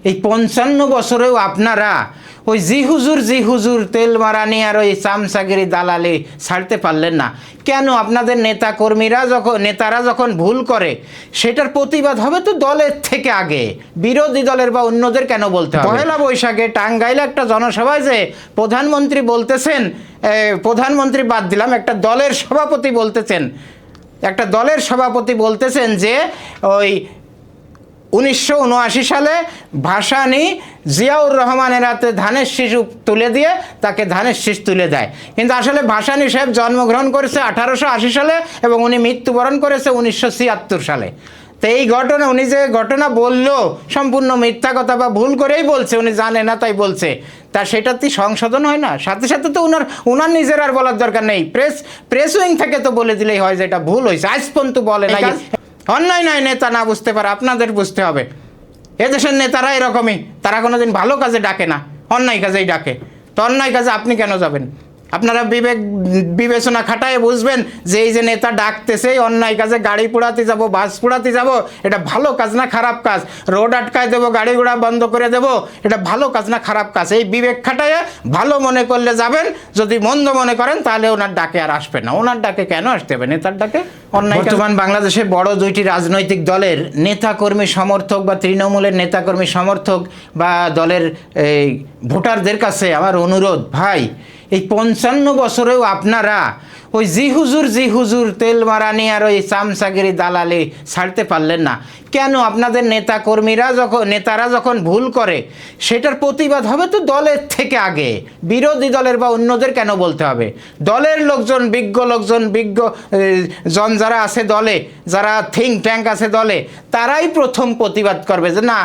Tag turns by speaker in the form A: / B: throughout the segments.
A: এই ৫৫ বছরেও আপনারা ওই জি হুজুর তেল মারানি আর ওই চামচাগিরি দালালি ছাড়তে পারলেন না কেন? আপনাদের নেতারা যখন ভুল করে সেটার প্রতিবাদ হবে তো দলের থেকে আগে, বিরোধী দলের বা অন্যদের কেন বলতে হবে? পহেলা বৈশাখে টাঙ্গাইলে একটা জনসভায় যে প্রধানমন্ত্রী বলতেছেন, প্রধানমন্ত্রী বাদ দিলাম, একটা দলের সভাপতি বলতেছেন যে ওই ১৯৭৯ সালে ভাসানী জিয়াউর রহমানের হাতে ধানের শিশু তুলে দিয়ে তাকে ধানের শীষ তুলে দেয়। কিন্তু আসলে ভাসানী সাহেব জন্মগ্রহণ করেছে ১৮৮০ সালে এবং উনি মৃত্যুবরণ করেছে ১৯৭৬ সালে। তো এই ঘটনা, উনি যে ঘটনা বললো সম্পূর্ণ মিথ্যা কথা বা ভুল করেই বলছে, উনি জানে না তাই বলছে, তা সেটাতে সংশোধন হয় না? সাথে সাথে তো ওনার নিজের আর বলার দরকার নেই, প্রেস উইং থেকে তো বলে দিলেই হয় যে এটা ভুল হয়েছে। আজ পর্যন্ত বলে না। অন্যায় নয় নেতা না বুঝতে পারে, আপনাদের বুঝতে হবে। এদেশের নেতারা এরকমই, তারা কোনোদিন ভালো কাজে ডাকে না, অন্যায় কাজেই ডাকে। তো অন্যায় কাজে আপনি কেন যাবেন? আপনারা বিবেচনা খাটায় বুঝবেন যে এই যে নেতা ডাকতেছে অন্যায় কাজে, গাড়ি পোড়াতে যাব, বাস পোড়াতে যাব, এটা ভালো কাজ না খারাপ কাজ? রোড আটকায় দেবো, গাড়ি ঘোড়া বন্ধ করে দেবো, এটা ভালো কাজ না খারাপ কাজ? এই বিবেক খাটায় ভালো মনে করলে যাবেন, যদি মন্দ মনে করেন তাহলে ওনার ডাকে আর আসবেন না। ওনার ডাকে কেন আসতে হবে? নেতার ডাকে অন্যায়। বর্তমান বাংলাদেশে বড় দুইটি রাজনৈতিক দলের নেতাকর্মী সমর্থক বা তৃণমূলের নেতাকর্মী সমর্থক বা দলের এই ভোটারদের কাছে আমার অনুরোধ, ভাই এই ৫৫ বছরেও আপনারা ওই জি হুজুর তেল মারানি আর ওই চামচাগিরি দালালি ছাড়তে পারলেন না কেন? আপনাদের নেতারা যখন ভুল করে সেটার প্রতিবাদ হবে তো দলের থেকে আগে, বিরোধী দলের বা অন্যদের কেন বলতে হবে? দলের লোকজন, বিজ্ঞ জন যারা আছে দলে, যারা থিঙ্ক ট্যাঙ্ক আছে দলে, তারাই প্রথম প্রতিবাদ করবে যে না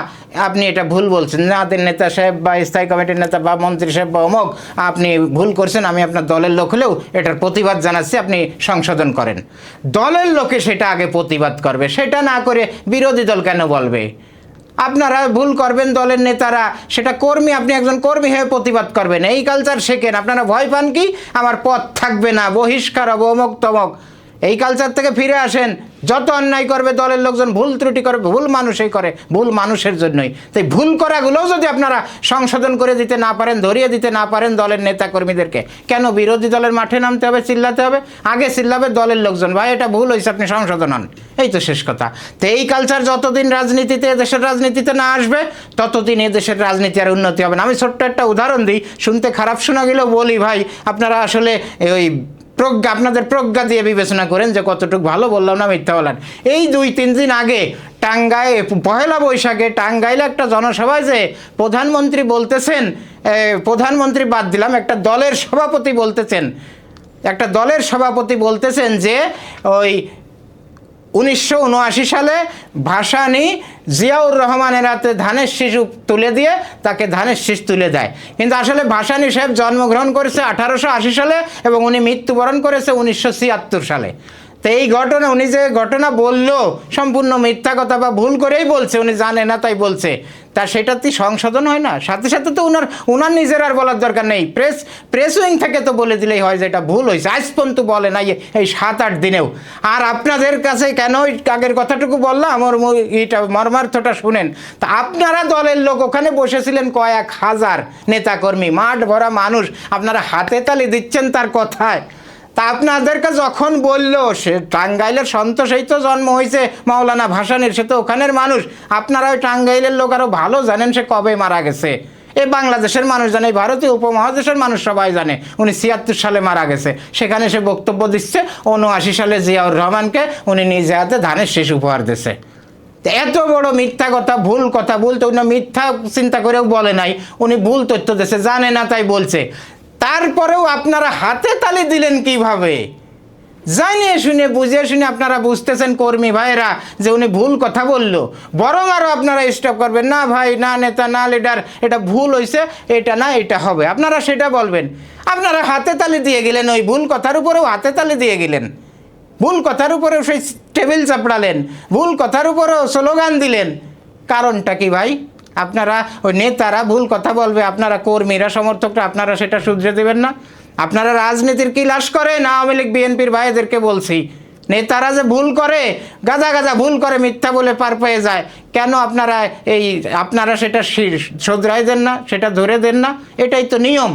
A: আপনি এটা ভুল বলছেন, আমাদের নেতা সাহেব বা স্থায়ী কমিটির নেতা বা মন্ত্রী সাহেব বা অমুক, আপনি ভুল করছেন, আমি আপনার দলের লোক হলেও এটার প্রতিবাদ জানাচ্ছি, আপনি সংশোধন করেন। দলের লোকে সেটা আগে প্রতিবাদ করবে, সেটা না করে বিরোধী দল কেন বলবে? আপনারা ভুল করবেন দলের নেতারা, সেটা কর্মী, আপনি একজন কর্মী হয়ে প্রতিবাদ করবেন। এই কালচার শেখেন। আপনারা ভয় পান কি আমার পথ থাকবে না, বহিষ্কার হবো, অমুক তমক, এই কালচার থেকে ফিরে আসেন। যত অন্যায় করবে দলের লোকজন, ভুল ত্রুটি করবে, ভুল মানুষই করে, ভুল মানুষের জন্যই। তাই ভুল করাগুলোও যদি আপনারা সংশোধন করে দিতে না পারেন, ধরিয়ে দিতে না পারেন দলের নেতা কর্মীদেরকে, কেন বিরোধী দলের মাঠে নামতে হবে, চিল্লাতে হবে? আগে চিল্লাবে দলের লোকজন, ভাই এটা ভুল হয়েছে, আপনি সংশোধন হন, এই তো শেষ কথা। তো এই কালচার যতদিন এদেশের রাজনীতিতে না আসবে ততদিন এদেশের রাজনীতি আর উন্নতি হবে না। আমি ছোট্ট একটা উদাহরণ দিই, শুনতে খারাপ শোনা গেলেও বলি, ভাই আপনারা আসলে ওই আপনাদের প্রজ্ঞা দিয়ে বিবেচনা করেন যে কতটুকু ভালো বললাম না মিথ্যা বললাম। এই ২-৩ দিন আগে পহেলা বৈশাখে টাঙ্গাইলে একটা জনসভায় যে প্রধানমন্ত্রী বলতেছেন, প্রধানমন্ত্রী বাদ দিলাম, একটা দলের সভাপতি বলতেছেন যে ওই ১৯৭৯ সালে ভাসানী জিয়াউর রহমানের হাতে ধানের শিশু তুলে দিয়ে তাকে ধানের শীষ তুলে দেয়। কিন্তু আসলে ভাসানী সাহেব জন্মগ্রহণ করেছে ১৮৮০ সালে এবং উনি মৃত্যুবরণ করেছে ১৯৭৬ সালে। তো এই ঘটনা, উনি যে ঘটনা বললো সম্পূর্ণ মিথ্যা কথা বা ভুল করেই বলছে, উনি জানে না তাই বলছে, তা সেটাতে সংশোধন হয় না? সাথে সাথে তো ওনার নিজের আর বলার দরকার নেই, প্রেস উইং থেকে তো বলে দিলেই হয় যে এটা ভুল হয়েছে। আজ পর্যন্ত বলে না এই ৭-৮ দিনেও। আর আপনাদের কাছে কেন ওই আগের কথাটুকু বললাম, আমার এইটা মর্মার্থটা শুনেন। তা আপনারা দলের লোক ওখানে বসেছিলেন কয়েক হাজার নেতাকর্মী, মাঠ ভরা মানুষ, আপনারা হাতে তালি দিচ্ছেন তার কথায়। তা আপনাদেরকে যখন বললো সে টাঙ্গাইলের সন্তোষেই তো জন্ম হয়েছে মাওলানা ভাসানীর, সে তো ওখানের মানুষ। আপনারা ওই টাঙ্গাইলের লোক আরও ভালো জানেন সে কবে মারা গেছে। এ বাংলাদেশের মানুষ জানে, ভারতীয় উপমহাদেশের মানুষ সবাই জানে উনি ৭৬ সালে মারা গেছে। সেখানে সে বক্তব্য দিচ্ছে ৭৯ সালে জিয়াউর রহমানকে উনি নিজে হাতে ধানের শীষ উপহার দিছে। এত বড় মিথ্যা কথা, ভুল কথা বলতে, উনি মিথ্যা চিন্তা করেও বলে নাই, উনি ভুল তথ্য দিচ্ছে, জানে না তাই বলছে। তারপরেও আপনারা হাতে তালি দিলেন কিভাবে? জানিয়ে শুনে বুঝিয়ে শুনে আপনারা বুঝতেছেন কর্মী ভাইয়েরা যে উনি ভুল কথা বললো, বরং আরও আপনারা স্টপ করবেন, না ভাই, না নেতা, না লিডার, এটা ভুল হয়েছে, এটা না এটা হবে, আপনারা সেটা বলবেন। আপনারা হাতে তালি দিয়ে গেলেন, ওই ভুল কথার উপরেও হাতে তালি দিয়ে গেলেন, ভুল কথার উপরেও সেই টেবিল চাপড়ালেন, ভুল কথার উপরেও স্লোগান দিলেন। কারণটা কি ভাই? আপনারা ওই নেতারা ভুল কথা বলবে, আপনারা কর্মীরা, সমর্থকরা, আপনারা সেটা শুধরে দেবেন না? আপনারা রাজনীতির ক্লাস করেন, আওয়ামী লীগ বিএনপির ভাইদেরকে বলছি, নেতারা যে ভুল করে, গাজা গাজা ভুল করে, মিথ্যা বলে পার পেয়ে যায়, কেন আপনারা সেটা শোধরাই দেন না, সেটা ধরে দেন না? এটাই তো নিয়ম।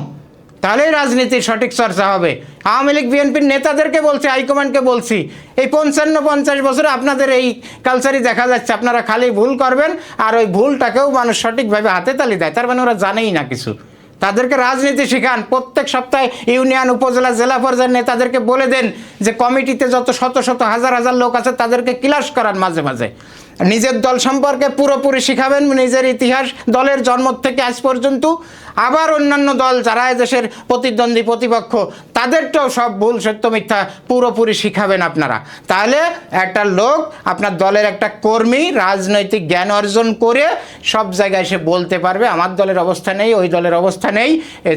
A: তাহলেই রাজনীতির সঠিক চর্চা হবে। আওয়ামী লীগ বিএনপির নেতাদেরকে বলছি, হাইকমান্ডকে বলছি, এই 55-50 বছরে আপনাদের এই কালচারই দেখা যাচ্ছে। আপনারা খালি ভুল করবেন, আর ওই ভুলটাকেও মানুষ সঠিকভাবে হাতে তালি দেয়। তার মানে ওরা জানেই না কিছু। তাদেরকে রাজনীতি শেখান। প্রত্যেক সপ্তাহে ইউনিয়ন, উপজেলা, জেলা পর্যায়ের নেতাদেরকে বলে দেন যে কমিটিতে যত শত শত হাজার হাজার লোক আছে তাদেরকে ক্লাস করান মাঝে মাঝে। নিজের দল সম্পর্কে পুরোপুরি শিখাবেন, নিজের ইতিহাস, দলের জন্ম থেকে আজ পর্যন্ত। আবার অন্যান্য দল যারা দেশের প্রতিদ্বন্দ্বী প্রতিপক্ষ, তাদেরটাও সব ভুল সত্য মিথ্যা পুরোপুরি শিখাবেন আপনারা। তাহলে একটা লোক, আপনার দলের একটা কর্মী রাজনৈতিক জ্ঞান অর্জন করে সব জায়গায় সে বলতে পারবে আমার দলের অবস্থা নেই, ওই দলের অবস্থা নেই।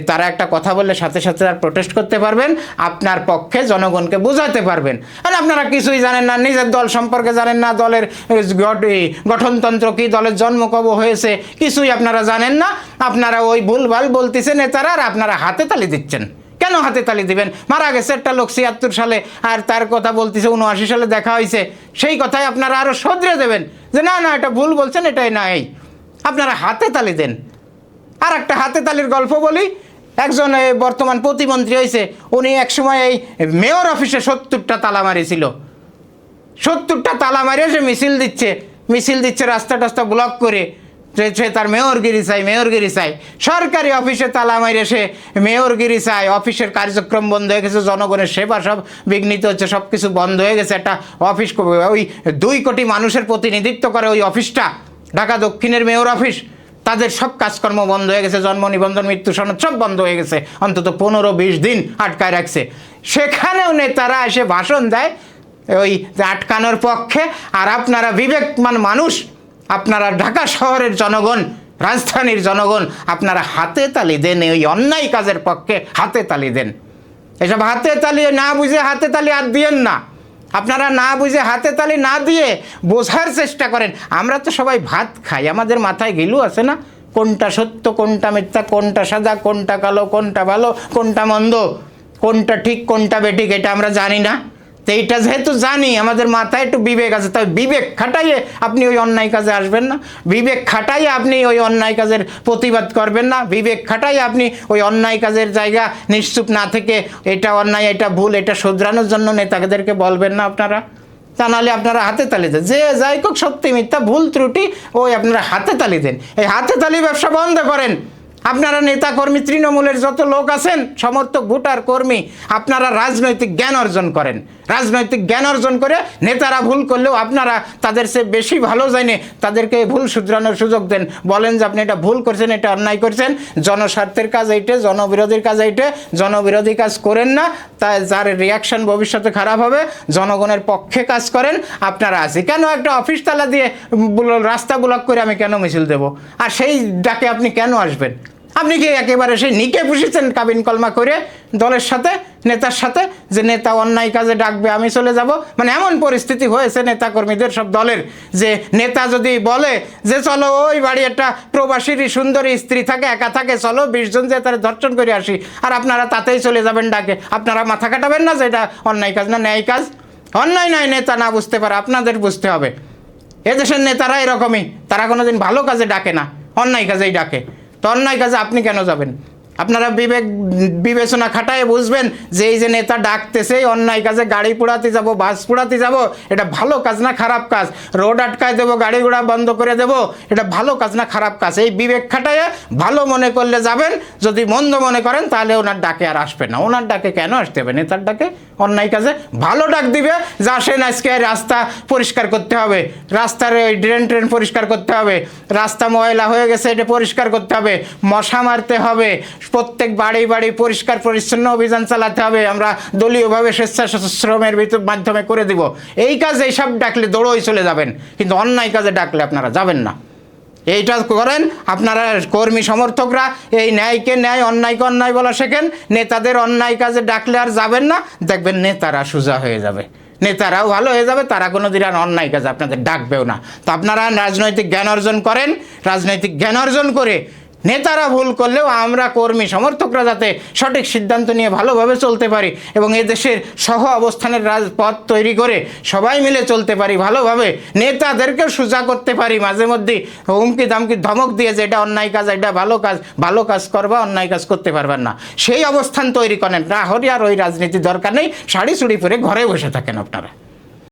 A: তারা একটা কথা বললে সাথে সাথে আর প্রোটেস্ট করতে পারবেন, আপনার পক্ষে জনগণকে বোঝাতে পারবেন। আর আপনারা কিছুই জানেন না, নিজের দল সম্পর্কে জানেন না, দলের গঠনতন্ত্র কি, দলের জন্ম কবে হয়েছে, কিছুই আপনারা জানেন না। আপনারা ওই ভুলভাল বলতেছে নেতারা, আর আপনারা হাতে তালি দিচ্ছেন। কেন হাতে তালি দিবেন? মারা গেছে একটা লোক ৭৬ সালে, আর তার কথা বলতেছে ৭৯ সালে দেখা হয়েছে, সেই কথাই আপনারা আরও সদরে দেবেন যে না না এটা ভুল বলছেন, এটাই না। এই আপনারা হাতে তালি দেন। আর একটা হাতে তালির গল্প বলি। একজন বর্তমান প্রতিমন্ত্রী হয়েছে, উনি একসময় এই মেয়র অফিসে ৭০টা তালা মারিয়েছিল। ৭০টা তালা মারিয়ে সে মিছিল দিচ্ছে রাস্তা টাস্তা ব্লক করে, সে তার মেয়রগিরি চাই। সরকারি অফিসে তালা মারিয়ে সে মেয়রগিরি চাই। অফিসের কার্যক্রম বন্ধ হয়ে গেছে, জনগণের সেবা সব বিঘ্নিত হচ্ছে, সব কিছু বন্ধ হয়ে গেছে। একটা অফিস, ওই ২ কোটি মানুষের প্রতিনিধিত্ব করে ওই অফিসটা, ঢাকা দক্ষিণের মেয়র অফিস, তাদের সব কাজকর্ম বন্ধ হয়ে গেছে, জন্ম নিবন্ধন, মৃত্যু সনদ সব বন্ধ হয়ে গেছে, অন্তত ১৫-২০ দিন আটকায় রাখছে। সেখানেও নেতারা এসে ভাষণ দেয় ওই আটকানোর পক্ষে। আর আপনারা বিবেকমান মানুষ, আপনারা ঢাকা শহরের জনগণ, রাজধানীর জনগণ, আপনারা হাতে তালি দেন ওই অন্যায় কাজের পক্ষে, হাতে তালি দেন। এসব হাতে তালি না বুঝে হাতে তালি আর দিয়েন না। আপনারা না বুঝে হাতে তালি না দিয়ে বোঝার চেষ্টা করেন। আমরা তো সবাই ভাত খাই, আমাদের মাথায় গিলু আছে না, কোনটা সত্য কোনটা মিথ্যা, কোনটা সাদা কোনটা কালো, কোনটা ভালো কোনটা মন্দ, কোনটা ঠিক কোনটা বেঠিক, এটা আমরা জানি না। তো এইটা যেহেতু জানি, আমাদের মাথায় একটু বিবেক আছে, তাই বিবেক খাটাইয়ে আপনি ওই অন্যায় কাজে আসবেন না। বিবেক খাটাইয়ে আপনি ওই অন্যায় কাজের প্রতিবাদ করবেন না। বিবেক খাটাইয়ে আপনি ওই অন্যায় কাজের জায়গা নিশ্চুপ না থেকে এটা অন্যায়, এটা ভুল, এটা শুধরানোর জন্য নেতাদেরকে বলবেন না আপনারা। তা নাহলে আপনারা হাতে তালি দেন, যে যাই হোক সত্যি মিথ্যা ভুল ত্রুটি ওই আপনারা হাতে তালি দেন। এই হাতে তালি ব্যবসা বন্ধ করেন। আপনারা নেতা কর্মী, তৃণমূলের যত লোক আছেন, সমর্থক, ভোটার, কর্মী, আপনারা রাজনৈতিক জ্ঞান অর্জন করেন। রাজনৈতিক জ্ঞান অর্জন করে নেতারা ভুল করলেও আপনারা তাদের চেয়ে বেশি ভালো জানে তাদেরকে ভুল শুধরানোর সুযোগ দেন। বলেন যে আপনি এটা ভুল করছেন, এটা অন্যায় করছেন, জনস্বার্থের কাজ এইটা, জনবিরোধীর কাজ এইটা, জনবিরোধী কাজ করেন না, তাই যার রিয়াকশন ভবিষ্যতে খারাপ হবে। জনগণের পক্ষে কাজ করেন। আপনারা আছি কেন একটা অফিস তালা দিয়ে রাস্তা ব্লক করে আমি কেন মিছিল দেব? আর সেই ডাকে আপনি কেন আসবেন? আপনি কি একেবারে সেই নিকে পুষেছেন কাবিন কলমা করে দলের সাথে, নেতার সাথে, যে নেতা অন্যায় কাজে ডাকবে আমি চলে যাব? মানে এমন পরিস্থিতি হয়েছে নেতা কর্মীদের সব দলের, যে নেতা যদি বলে যে চলো ওই বাড়ি একটা প্রবাসীর সুন্দরী স্ত্রী থাকে, একা থাকে, চলো ২০ জন যে তারা ধর্ষণ করে আসি, আর আপনারা তাতেই চলে যাবেন ডাকে। আপনারা মাথা কাটাবেন না যে এটা অন্যায় কাজ না ন্যায় কাজ? অন্যায় নয়, নেতা না বুঝতে পারে, আপনাদের বুঝতে হবে। এদেশের নেতারা এরকমই, তারা কোনোদিন ভালো কাজে ডাকে না, অন্যায় কাজেই ডাকে। তো অন্যায় কাজে আপনি কেন যাবেন? আপনারা বিবেচনা খাটায় বুঝবেন যে এই যে নেতা ডাকতেছে অন্যায় কাজে, গাড়ি পোড়াতে যাব, বাস পোড়াতে যাব, এটা ভালো কাজ না খারাপ কাজ? রোড আটকায় দেবো, গাড়ি ঘোড়া বন্ধ করে দেব, এটা ভালো কাজ না খারাপ কাজ? এই বিবেক খাটায় ভালো মনে করলে যাবেন, যদি মন্দ মনে করেন তাহলে ওনার ডাকে আর আসবেন না। ওনার ডাকে কেন আসতে হবে? নেতার ডাকে অন্যায় কাজে ভালো ডাক দিবে যে আসেন আজকে রাস্তা পরিষ্কার করতে হবে, রাস্তার ওই ড্রেন পরিষ্কার করতে হবে, রাস্তা ময়লা হয়ে গেছে এটা পরিষ্কার করতে হবে, মশা মারতে হবে, প্রত্যেক বাড়ি বাড়ি পরিষ্কার পরিচ্ছন্ন অভিযান চালাতে হবে, আমরা দলীয়ভাবে স্বেচ্ছাশ্রমের মাধ্যমে করে দিব। এই কাজ এইসব ডাকলে দৌড়ই চলে যাবেন, কিন্তু অন্যায় কাজে ডাকলে আপনারা যাবেন না। এইটা করেন আপনারা কর্মী সমর্থকরা, এই ন্যায়কে ন্যায়, অন্যায়কে অন্যায় বলা শেখেন। নেতাদের অন্যায় কাজে ডাকলে আর যাবেন না, দেখবেন নেতারা সোজা হয়ে যাবে, নেতারাও ভালো হয়ে যাবে, তারা কোনো দিন আর অন্যায় কাজে আপনাদের ডাকবেও না। তো আপনারা রাজনৈতিক জ্ঞান অর্জন করেন, রাজনৈতিক জ্ঞান অর্জন করে নেতারা ভুল করলেও আমরা কর্মী সমর্থকরা যাতে সঠিক সিদ্ধান্ত নিয়ে ভালোভাবে চলতে পারি এবং এদেশের সহ অবস্থানের রাজপথ তৈরি করে সবাই মিলে চলতে পারি ভালোভাবে, নেতাদেরকেও সোজা করতে পারি মাঝে মধ্যে হুমকি দামকি ধমক দিয়ে যে এটা অন্যায় কাজ, এটা ভালো কাজ করবা, অন্যায় কাজ করতে পারবেন না, সেই অবস্থান তৈরি করেন। না হলে আর ওই রাজনীতি দরকার নেই, শাড়ি চুড়ি পরে ঘরে বসে থাকেন আপনারা।